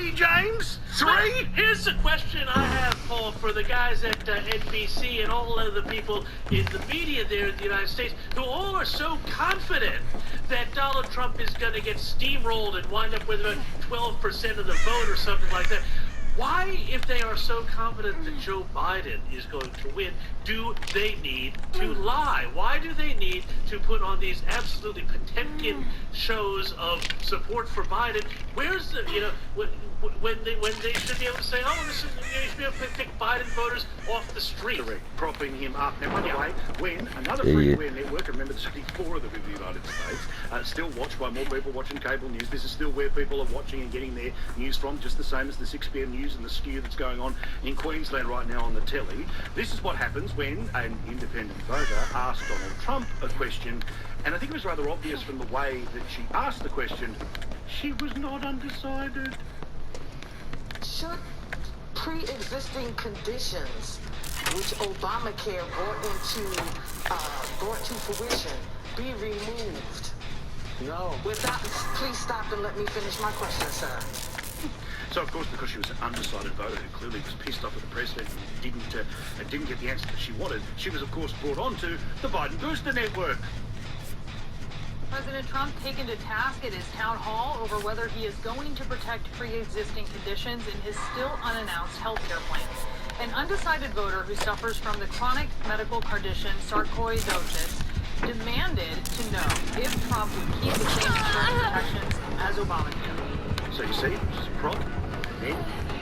Three, James? Three? Here's the question I have, Paul, for the guys at NBC and all of the people in the media there in the United States who all are so confident that Donald Trump is going to get steamrolled and wind up with about 12% of the vote or something like that. Why, if they are so confident that Joe Biden is going to win, do they need to lie? Why do they need to put on these absolutely Potemkin shows of support for Biden? Where's the, when they should be able to say, oh, listen, you should be able to pick Biden voters off the street. Correct. Propping him up. Now, by the way, when another free-to-air network, remember there's only 4 of them in the United States, still watched by more people watching cable news. This is still where people are watching and getting their news from, just the same as the 6 p.m. news and the skew that's going on in Queensland right now on the telly. This is what happens when an independent voter asks Donald Trump a question, and I think it was rather obvious from the way that she asked the question, she was not undecided. Should pre-existing conditions, which Obamacare brought to fruition, be removed? No. Please stop and let me finish my question, sir. So, of course, because she was an undecided voter who clearly was pissed off at the president and didn't get the answer that she wanted, she was, of course, brought on to the Biden Booster Network. President Trump taken to task at his town hall over whether he is going to protect pre-existing conditions in his still unannounced health care plan. An undecided voter who suffers from the chronic medical condition sarcoidosis demanded to know if Trump would keep the same insurance protections as Obamacare. So you see, she's a prop.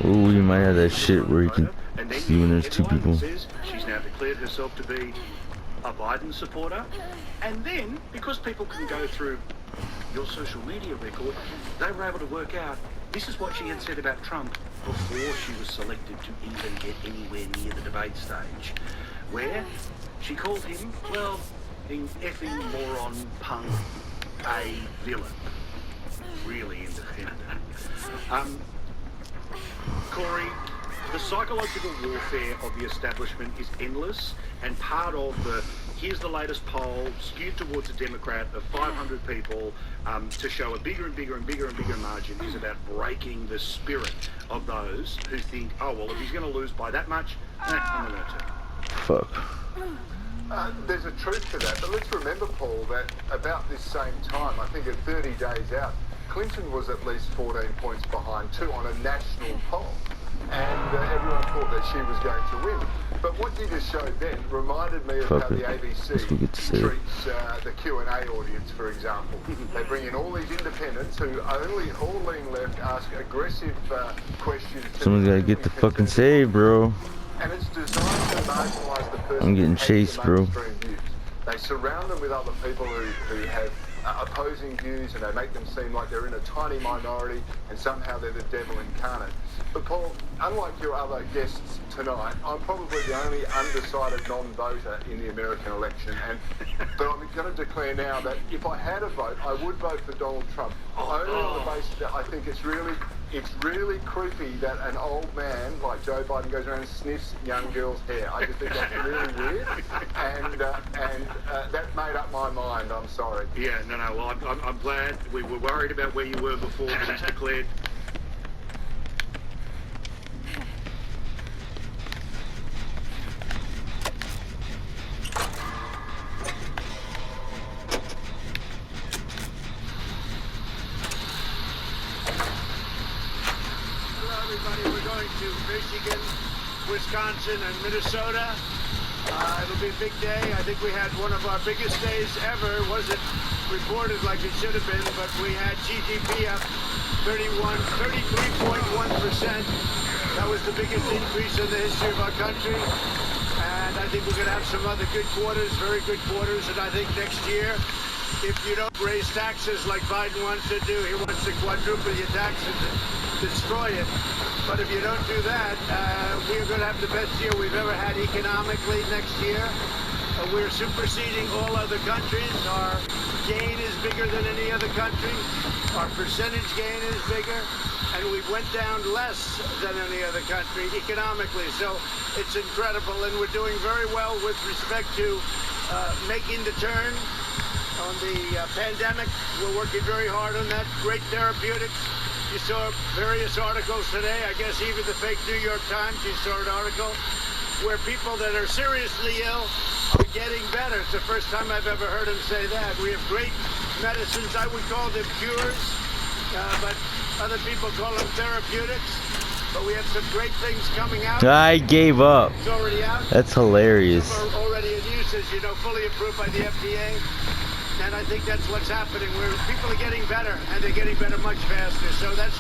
Ooh, you might have that shit where you can see when there's 2 people. Says she's now declared herself to be a Biden supporter, and then because people can go through your social media record, they were able to work out this is what she had said about Trump before she was selected to even get anywhere near the debate stage, where she called him, well, an effing moron, punk, a villain. Really independent. Corey, the psychological warfare of the establishment is endless, and part of here's the latest poll, skewed towards a Democrat of 500 people, to show a bigger and bigger and bigger and bigger margin, is about breaking the spirit of those who think, oh, well, if he's going to lose by that much, I'm going to. Fuck. There's a truth to that, but let's remember, Paul, that about this same time, I think at 30 days out, Clinton was at least 14 points behind too on a national poll, and everyone thought that she was going to win. But what you just showed then reminded me of how the ABC treats the Q&A audience, for example. They bring in all these independents who only, all leaning left, ask aggressive questions. Someone's gotta get the fucking save, bro. And it's designed to marginalise the person. I'm getting chased, bro. They surround them with other people who have opposing views, and they make them seem like they're in a tiny minority and somehow they're the devil incarnate. But Paul, unlike your other guests tonight, I'm probably the only undecided non-voter in the American election, but I'm going to declare now that if I had a vote, I would vote for Donald Trump, only on the basis that I think it's really creepy that an old man like Joe Biden goes around and sniffs young girls' hair. I just think that's really weird, and that made up my mind. I'm sorry. Yeah, no. Well, I'm glad. We were worried about where you were before, but he's declared. Michigan, Wisconsin, and Minnesota. It'll be a big day. I think we had one of our biggest days ever. It wasn't reported like it should have been, but we had GDP up 33.1%. That was the biggest increase in the history of our country. And I think we're going to have some other good quarters, very good quarters. And I think next year, if you don't raise taxes like Biden wants to do, he wants to quadruple your taxes and destroy it. But if you don't do that, we're going to have the best year we've ever had economically next year. We're superseding all other countries. Our gain is bigger than any other country. Our percentage gain is bigger. And we went down less than any other country economically. So it's incredible. And we're doing very well with respect to making the turn on the pandemic. We're working very hard on that. Great therapeutics. You saw various articles today. I guess even the fake New York Times, you saw an article where people that are seriously ill are getting better. It's the first time I've ever heard him say that. We have great medicines. I would call them cures, but other people call them therapeutics. But we have some great things coming out. I gave up. It's already out. That's hilarious. Some are already in use, as you know, fully approved by the FDA. And I think that's what's happening, where people are getting better, and they're getting better much faster. So that's